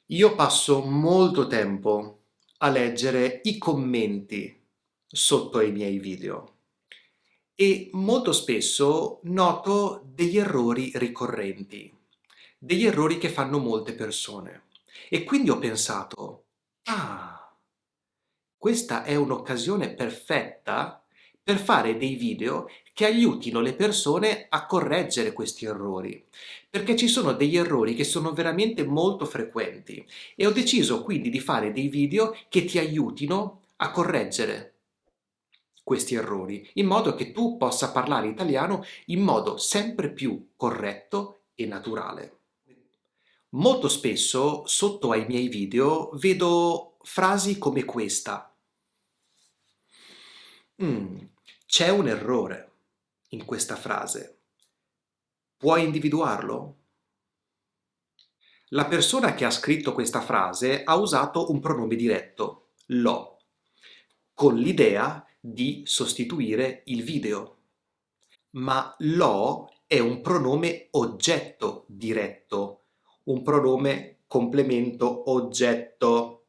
Io passo molto tempo a leggere i commenti sotto ai miei video e molto spesso noto degli errori ricorrenti, degli errori che fanno molte persone. E quindi ho pensato, questa è un'occasione perfetta per fare dei video che aiutino le persone a correggere questi errori, perché ci sono degli errori che sono veramente molto frequenti e ho deciso quindi di fare dei video che ti aiutino a correggere questi errori, in modo che tu possa parlare italiano in modo sempre più corretto e naturale. Molto spesso sotto ai miei video vedo frasi come questa. Mm, c'è un errore in questa frase. Puoi individuarlo? La persona che ha scritto questa frase ha usato un pronome diretto, lo, con l'idea di sostituire il video. Ma lo è un pronome oggetto diretto, un pronome complemento oggetto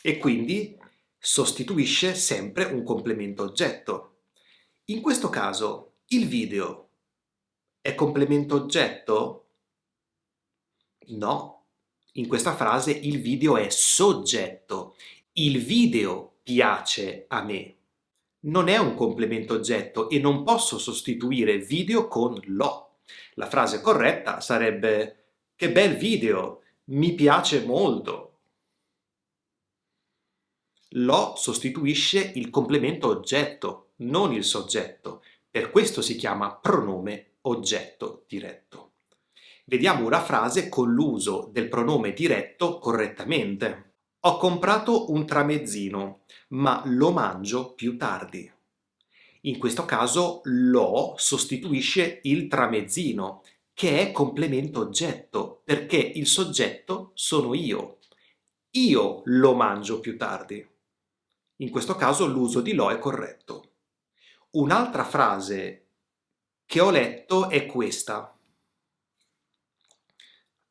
e quindi sostituisce sempre un complemento oggetto. In questo caso, il video è complemento oggetto? No. In questa frase il video è soggetto. Il video piace a me. Non è un complemento oggetto e non posso sostituire video con lo. La frase corretta sarebbe che bel video, mi piace molto. Lo sostituisce il complemento oggetto, non il soggetto. Per questo si chiama pronome oggetto diretto. Vediamo una frase con l'uso del pronome diretto correttamente. Ho comprato un tramezzino, ma lo mangio più tardi. In questo caso lo sostituisce il tramezzino, che è complemento oggetto, perché il soggetto sono io. Io lo mangio più tardi. In questo caso l'uso di lo è corretto. Un'altra frase che ho letto è questa.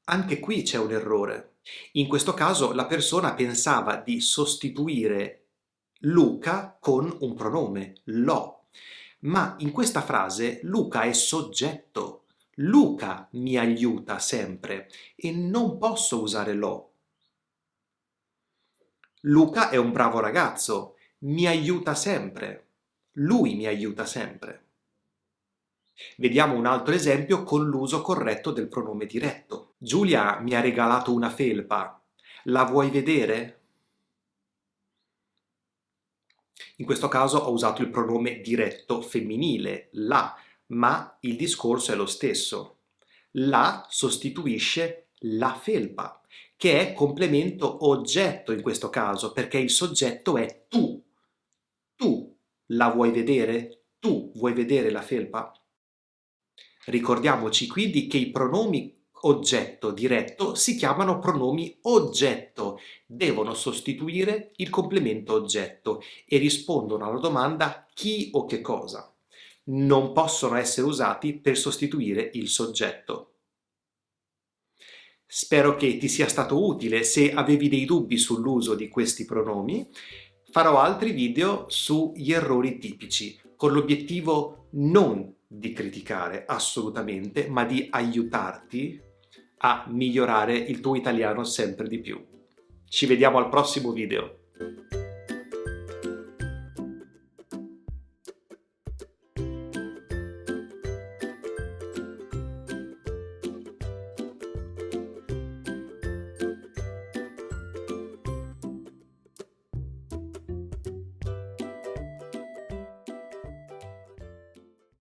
Anche qui c'è un errore. In questo caso la persona pensava di sostituire Luca con un pronome, lo. Ma in questa frase Luca è soggetto. Luca mi aiuta sempre e non posso usare lo. Luca è un bravo ragazzo, mi aiuta sempre. Lui mi aiuta sempre. Vediamo un altro esempio con l'uso corretto del pronome diretto. Giulia mi ha regalato una felpa. La vuoi vedere? In questo caso ho usato il pronome diretto femminile, la, ma il discorso è lo stesso. La sostituisce la felpa, che è complemento oggetto in questo caso, perché il soggetto è tu. Tu la vuoi vedere? Tu vuoi vedere la felpa? Ricordiamoci quindi che i pronomi oggetto diretto si chiamano pronomi oggetto, devono sostituire il complemento oggetto e rispondono alla domanda chi o che cosa. Non possono essere usati per sostituire il soggetto. Spero che ti sia stato utile. Se avevi dei dubbi sull'uso di questi pronomi, farò altri video sugli errori tipici, con l'obiettivo non di criticare assolutamente, ma di aiutarti a migliorare il tuo italiano sempre di più. Ci vediamo al prossimo video.